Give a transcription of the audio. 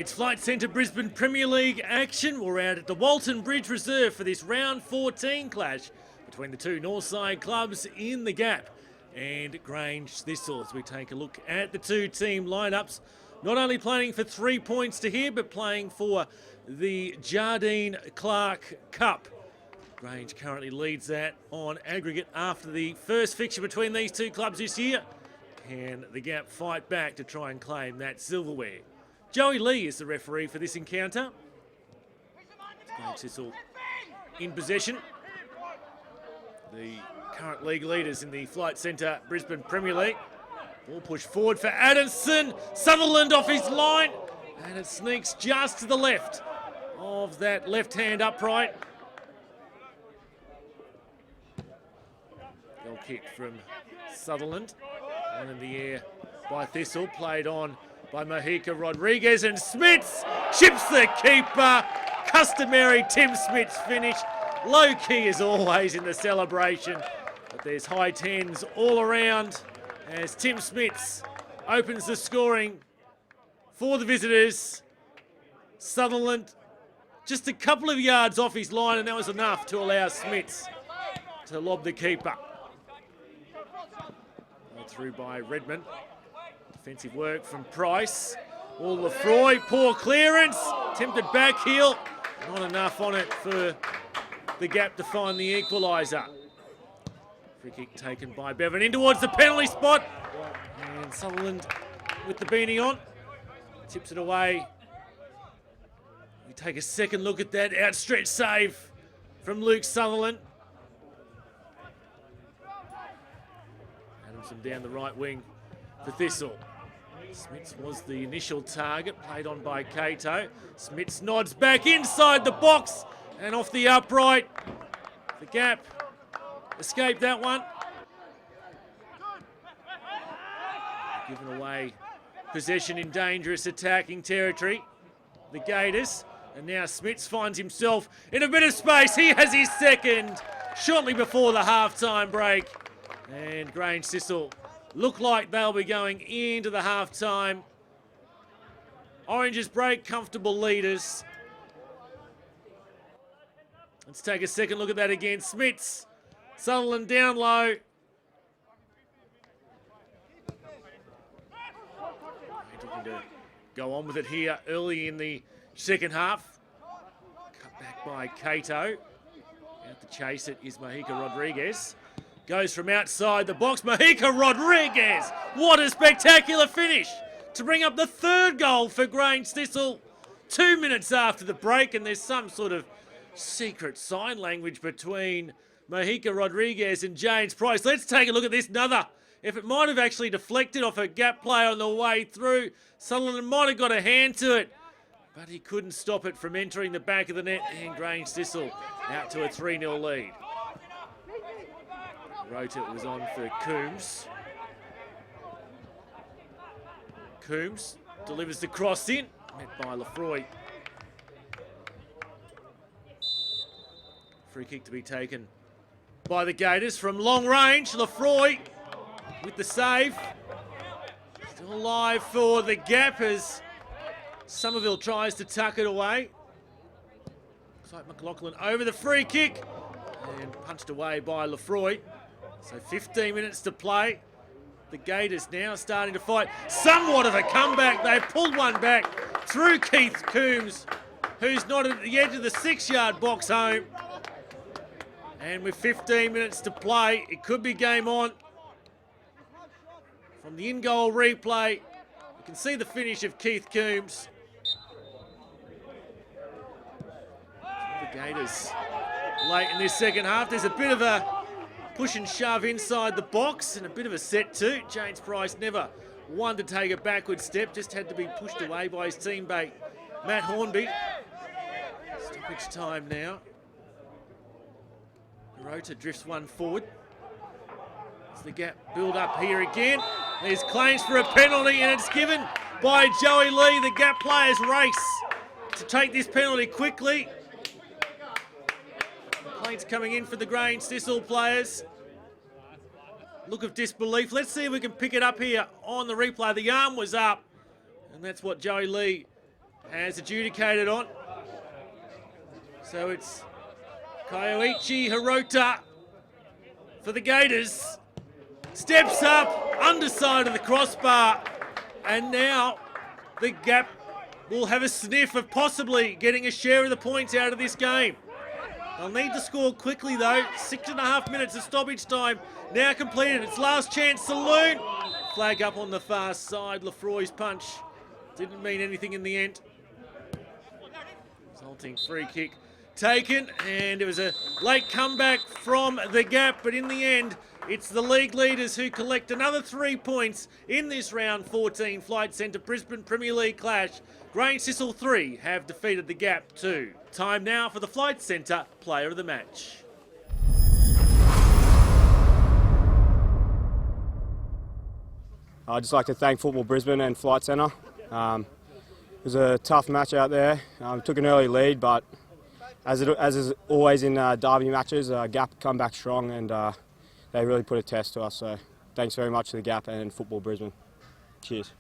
It's Flight Centre Brisbane Premier League action. We're out at the Walton Bridge Reserve for this round 14 clash between the two Northside clubs in the Gap and Grange Thistle as we take a look at the two team lineups. Not only playing for 3 points to here, but playing for the Jardine Clark Cup. Grange currently leads that on aggregate after the first fixture between these two clubs this year. Can the Gap fight back to try and claim that silverware? Joey Lee is the referee for this encounter. Grange Thistle in possession. The current league leaders in the Flight Centre Brisbane Premier League. Ball pushed forward for Addison. Sutherland off his line. And it sneaks just to the left of that left-hand upright. Goal kick from Sutherland. One in the air by Thistle. Played on by Mahika Rodriguez, and Smits chips the keeper. Customary Tim Smits finish. Low key as always in the celebration, but there's high tens all around as Tim Smits opens the scoring for the visitors. Sutherland just a couple of yards off his line, and that was enough to allow Smits to lob the keeper. Through by Redmond. Defensive work from Price. All Lefroy, poor clearance. Attempted back heel. Not enough on it for the Gap to find the equaliser. Free kick taken by Bevan in towards the penalty spot. And Sutherland with the beanie on. Tips it away. We take a second look at that outstretched save from Luke Sutherland. Adamson down the right wing for Thistle. Smits was the initial target, played on by Cato. Smits nods back inside the box and off the upright. The Gap escaped that one. Given away possession in dangerous attacking territory. The Gators. And now Smits finds himself in a bit of space. He has his second shortly before the half-time break. And Grange Thistle look like they'll be going into the half-time. Oranges break, comfortable leaders. Let's take a second look at that again. Smits, Sutherland down low. Looking to go on with it here early in the second half. Cut back by Cato. Out to chase it is Mahika Rodriguez. Goes from outside the box. Mahika Rodriguez. What a spectacular finish to bring up the third goal for Grange Thistle. 2 minutes after the break, and there's some sort of secret sign language between Mahika Rodriguez and James Price. Let's take a look at this. Another. If it might have actually deflected off a Gap play on the way through, Sutherland might have got a hand to it, but he couldn't stop it from entering the back of the net, and Grange Thistle out to a 3-0 lead. Rota was on for Coombs. Coombs delivers the cross in, met by Lefroy. Free kick to be taken by the Gators from long range. Lefroy with the save. Still alive for the Gap as Somerville tries to tuck it away. Looks like McLaughlin over the free kick and punched away by Lefroy. So 15 minutes to play. The Gators now starting to fight. Somewhat of a comeback. They pulled one back through Keith Coombs, who's not at the edge of the 6-yard box home. And with 15 minutes to play, it could be game on. From the in-goal replay, you can see the finish of Keith Coombs. The Gators late in this second half. There's a bit of a push and shove inside the box and a bit of a set too. James Price never one to take a backward step, just had to be pushed away by his teammate Matt Hornby. Stoppage time now. Rota drifts one forward. As the Gap build up here again. There's claims for a penalty and it's given by Joey Lee. The Gap players race to take this penalty quickly. Complaints coming in for the Grange Thistle players. Look of disbelief. Let's see if we can pick it up here on the replay. The arm was up, and that's what Joey Lee has adjudicated on. So it's Koichi Hirota for the Gators. Steps up, underside of the crossbar, and now the Gap will have a sniff of possibly getting a share of the points out of this game. They'll need to score quickly though. 6.5 minutes of stoppage time now completed. It's last chance saloon. Flag up on the far side. Lefroy's punch didn't mean anything in the end. Resulting free kick taken, and it was a late comeback from the Gap, but in the end it's the league leaders who collect another 3 points in this round 14 Flight Centre Brisbane Premier League clash. Grange Thistle 3 have defeated the Gap 2. Time now for the Flight Centre Player of the Match. I'd just like to thank Football Brisbane and Flight Centre. It was a tough match out there. Took an early lead, but as is always in derby matches, Gap come back strong, and they really put a test to us. So thanks very much to the Gap and Football Brisbane. Cheers.